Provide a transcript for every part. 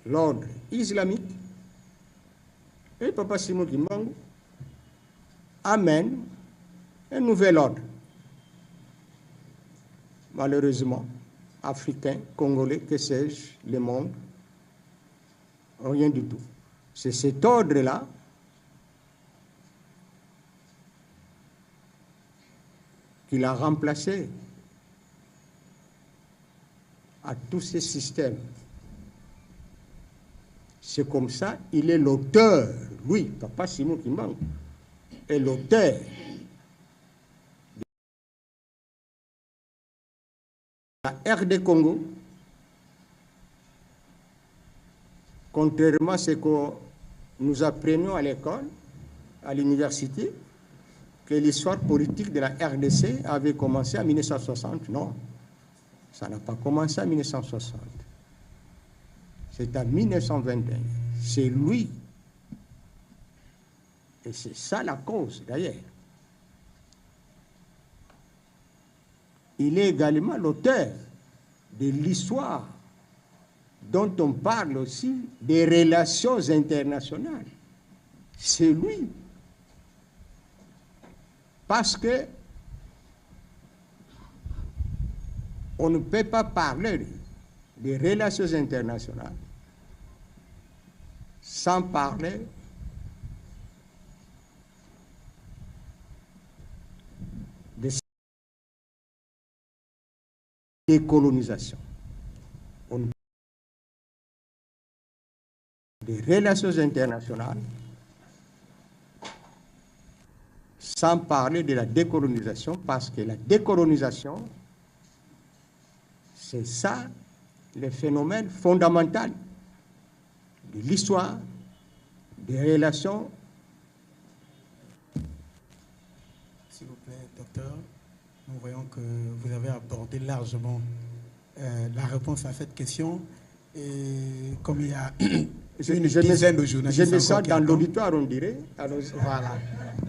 l'ordre islamique, et Papa Simon Kimbangu amène un nouvel ordre. Malheureusement, Africains, Congolais, que sais-je, le monde, rien du tout. C'est cet ordre-là qu'il a remplacé à tous ces systèmes. C'est comme ça, il est l'auteur, lui, Papa Simon Kimbangu, est l'auteur de la RD Congo, contrairement à ce que nous apprenions à l'école, à l'université, que l'histoire politique de la RDC avait commencé en 1960. Non, ça n'a pas commencé en 1960. C'est en 1921. C'est lui. Et c'est ça la cause, d'ailleurs. Il est également l'auteur de l'histoire dont on parle aussi des relations internationales. C'est lui. Parce que on ne peut pas parler des relations internationales sans parler de décolonisation. Des relations internationales sans parler de la décolonisation, parce que la décolonisation, c'est ça le phénomène fondamental de l'histoire des relations. S'il vous plaît, docteur, nous voyons que vous avez abordé largement la réponse à cette question. Et comme il y a une dizaine de journalistes... Je mets ça dans l'auditoire, on dirait. Alors, voilà.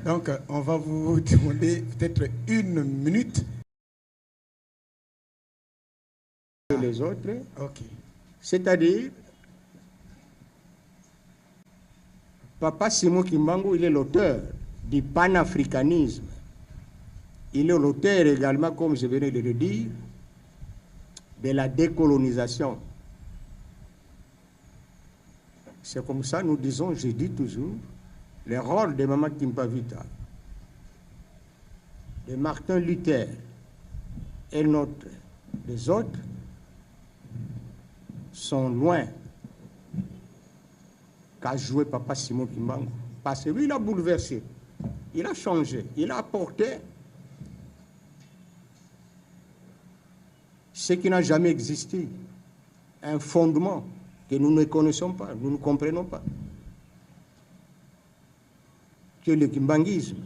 Donc, on va vous demander peut-être 1 minute. Les autres. Ok. C'est-à-dire, Papa Simon Kimbangu, il est l'auteur du panafricanisme. Il est l'auteur également, comme je venais de le dire, de la décolonisation. C'est comme ça, nous disons, je dis toujours, le rôle de Mama Kimpa Vita, de Martin Luther et les autres sont loin qu'a joué Papa Simon Kimbangu. Parce que lui, il a bouleversé, il a changé, il a apporté ce qui n'a jamais existé, un fondement que nous ne connaissons pas, nous ne comprenons pas, que le kimbanguisme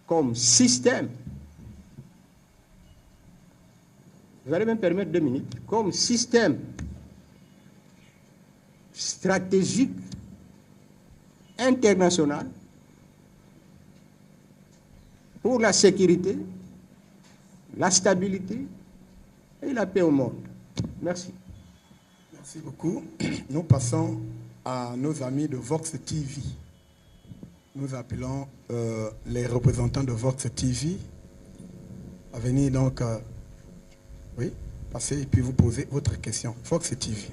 comme système, vous allez me permettre 2 minutes, comme système stratégique international pour la sécurité, la stabilité et la paix au monde. Merci. Merci beaucoup. Nous passons à nos amis de Vox TV. Nous appelons les représentants de Vox TV à venir donc, oui, passer et puis vous poser votre question. Vox TV.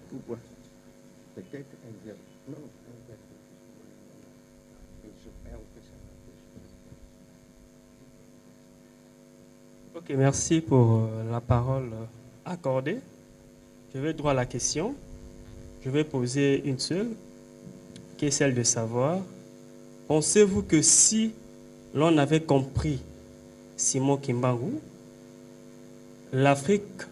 Pourquoi? Peut-être un verre. Non. Ok, merci pour la parole accordée. Je vais droit à la question. Je vais poser une seule, qui est celle de savoir, pensez-vous que si l'on avait compris Simon Kimbangu, l'Afrique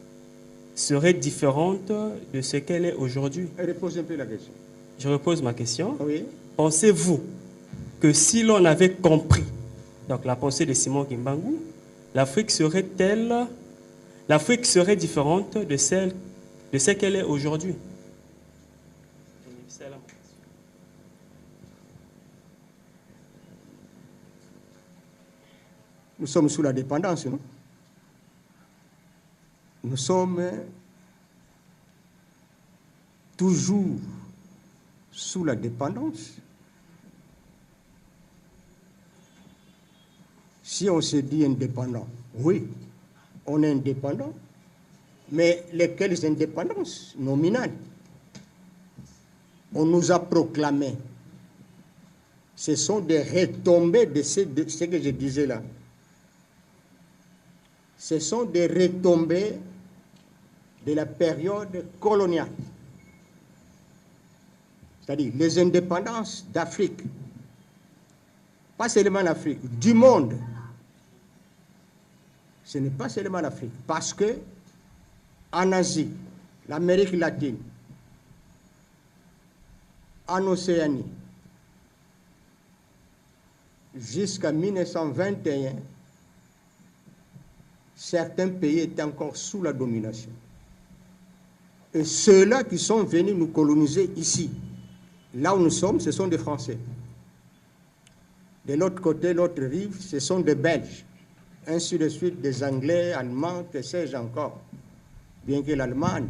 serait différente de ce qu'elle est aujourd'hui? Repose un peu la question. Je repose ma question. Oui. Pensez-vous que si l'on avait compris donc la pensée de Simon Kimbangu, l'Afrique serait différente de ce qu'elle est aujourd'hui? Nous sommes sous la dépendance, non? Nous sommes toujours sous la dépendance. Si on se dit indépendant, oui, on est indépendant, mais lesquelles indépendances nominales? On nous a proclamé. Ce sont des retombées de ce que je disais là. Ce sont des retombées de la période coloniale. C'est-à-dire les indépendances d'Afrique. Pas seulement l'Afrique, du monde. Ce n'est pas seulement l'Afrique. Parce que en Asie, l'Amérique latine, en Océanie, jusqu'à 1921, certains pays étaient encore sous la domination. Et ceux-là qui sont venus nous coloniser ici, là où nous sommes, ce sont des Français. De l'autre côté, l'autre rive, ce sont des Belges. Ainsi de suite, des Anglais, Allemands, que sais-je encore. Bien que l'Allemagne,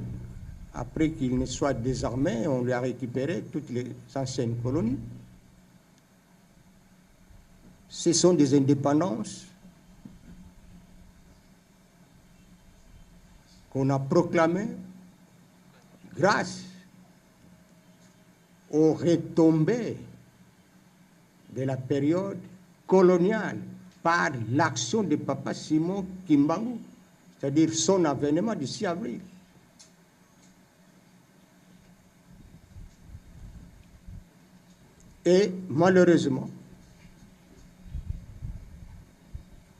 après qu'il ne soit désarmé, on lui a récupéré toutes les anciennes colonies. Ce sont des indépendances qu'on a proclamées grâce aux retombées de la période coloniale par l'action de Papa Simon Kimbangu, c'est-à-dire son avènement du 6 avril. Et malheureusement,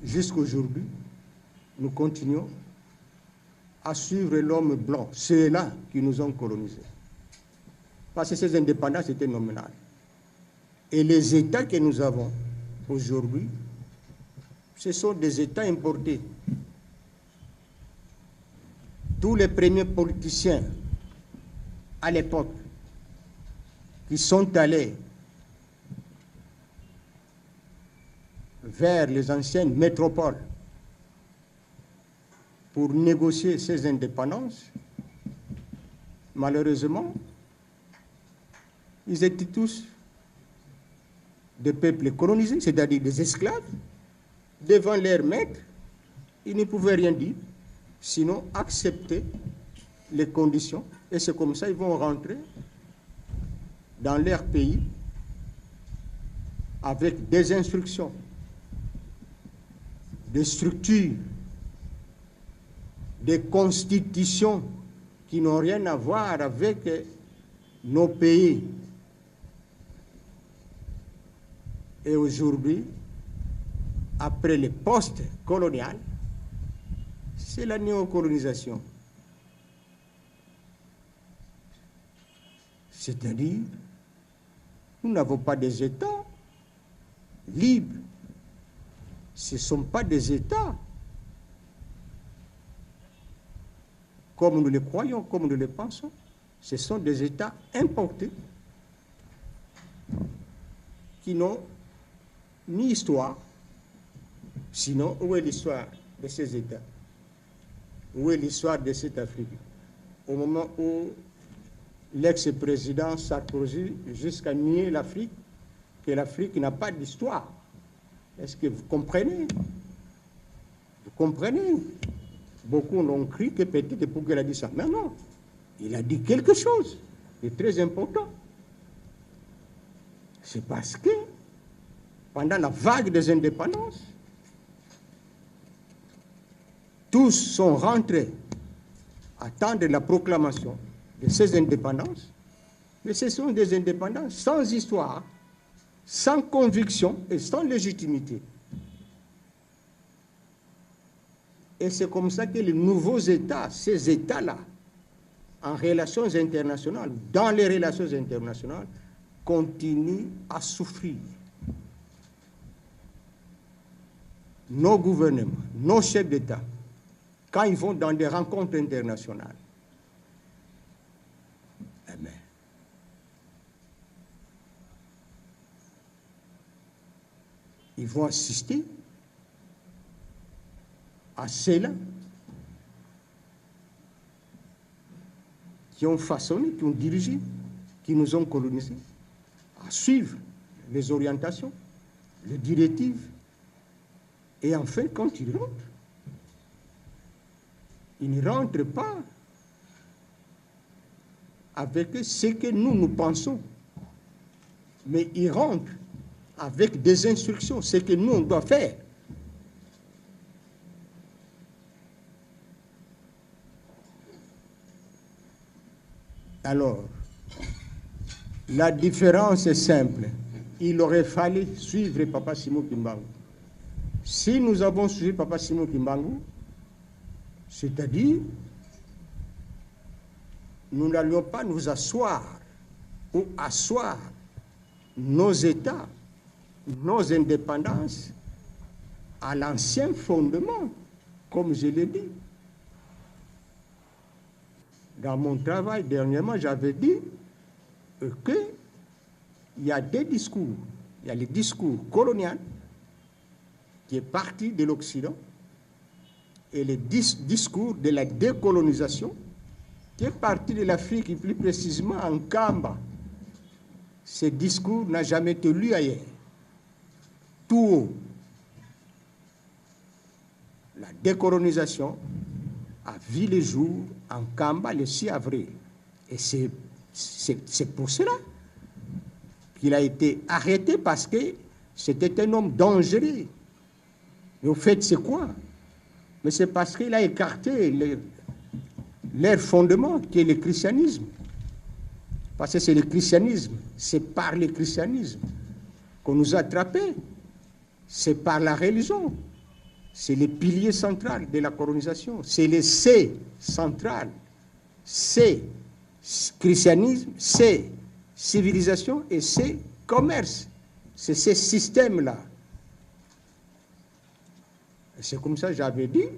jusqu'aujourd'hui, nous continuons à suivre l'homme blanc, ceux-là qui nous ont colonisés. Parce que ces indépendances étaient nominales. Et les États que nous avons aujourd'hui, ce sont des États importés. Tous les premiers politiciens à l'époque qui sont allés vers les anciennes métropoles pour négocier ces indépendances, malheureusement, ils étaient tous des peuples colonisés, c'est-à-dire des esclaves, devant leurs maîtres. Ils ne pouvaient rien dire, sinon accepter les conditions. Et c'est comme ça qu'ils vont rentrer dans leur pays avec des instructions, des structures, des constitutions qui n'ont rien à voir avec nos pays. Et aujourd'hui, après le post-colonial, c'est la néocolonisation. C'est-à-dire, nous n'avons pas des États libres. Ce ne sont pas des États comme nous le croyons, comme nous le pensons. Ce sont des États importés qui n'ont ni histoire. Sinon, où est l'histoire de ces États? Où est l'histoire de cette Afrique? Au moment où l'ex-président Sarkozy jusqu'à nier l'Afrique, que l'Afrique n'a pas d'histoire. Est-ce que vous comprenez? Vous comprenez? Beaucoup l'ont cru que peut-être pour qu'il a dit ça. Mais non, il a dit quelque chose de très important. C'est parce que pendant la vague des indépendances, tous sont rentrés à attendre la proclamation de ces indépendances, mais ce sont des indépendances sans histoire, sans conviction et sans légitimité. Et c'est comme ça que les nouveaux États, ces États-là, en relations internationales, dans les relations internationales, continuent à souffrir. Nos gouvernements, nos chefs d'État, quand ils vont dans des rencontres internationales, eh bien, ils vont assister à ceux-là qui ont façonné, qui ont dirigé, qui nous ont colonisés, à suivre les orientations, les directives. Et enfin, quand ils rentrent, ils ne rentrent pas avec ce que nous pensons, mais ils rentrent avec des instructions, ce que nous, on doit faire. Alors, la différence est simple. Il aurait fallu suivre Papa Simon Kimbangu. Si nous avons suivi Papa Simon Kimbangu, c'est-à-dire, nous n'allions pas nous asseoir ou asseoir nos États, nos indépendances à l'ancien fondement, comme je l'ai dit. Dans mon travail, dernièrement, j'avais dit qu'il y a des discours. Il y a le discours colonial qui est parti de l'Occident et le discours de la décolonisation qui est parti de l'Afrique, et plus précisément en Kamba. Ce discours n'a jamais été lu ailleurs. Tout haut. La décolonisation a vu le jour en Kamba le 6 avril. Et c'est pour cela qu'il a été arrêté, parce que c'était un homme dangereux. Et au fait, c'est quoi? Mais c'est parce qu'il a écarté leur fondement, qui est le christianisme. Parce que c'est le christianisme, c'est par le christianisme qu'on nous a attrapés. C'est par la religion. C'est le pilier central de la colonisation. C'est le C central. C'est christianisme, c'est civilisation et c'est commerce. C'est ces systèmes-là. C'est comme ça que j'avais dit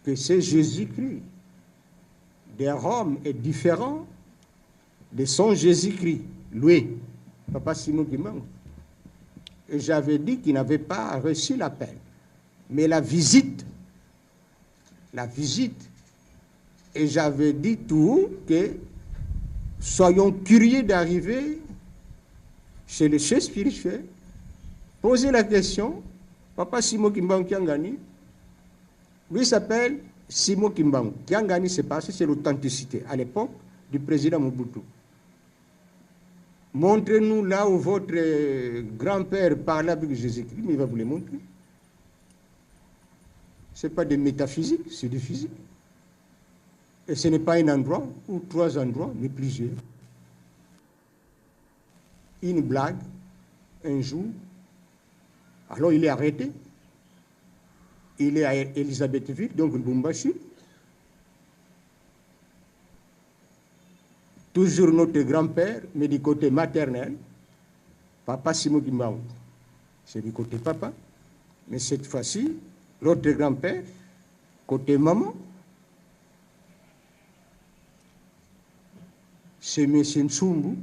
que c'est Jésus-Christ. De Rome est différent de son Jésus-Christ, lui, Papa Simon Kimbangu. Et j'avais dit qu'il n'avait pas reçu l'appel. Mais la visite, et j'avais dit tout haut que soyons curieux d'arriver chez le chef spirituel, poser la question, Papa Simon Kimbangu Kiangani, lui s'appelle Simon Kimbangu. Kiangani, c'est parce que c'est l'authenticité, à l'époque du président Mobutu. Montrez-nous là où votre grand-père parlait avec Jésus-Christ, mais il va vous le montrer. Ce n'est pas de métaphysique, c'est du physique. Et ce n'est pas un endroit ou 3 endroits, mais plusieurs. Une blague, un jour, alors il est arrêté. Il est à Elisabethville, donc Lubumbashi. Toujours notre grand-père, mais du côté maternel, Papa Simon Kimbangu. C'est du côté papa. Mais cette fois-ci, l'autre grand-père, côté maman, c'est M. Nsumbu,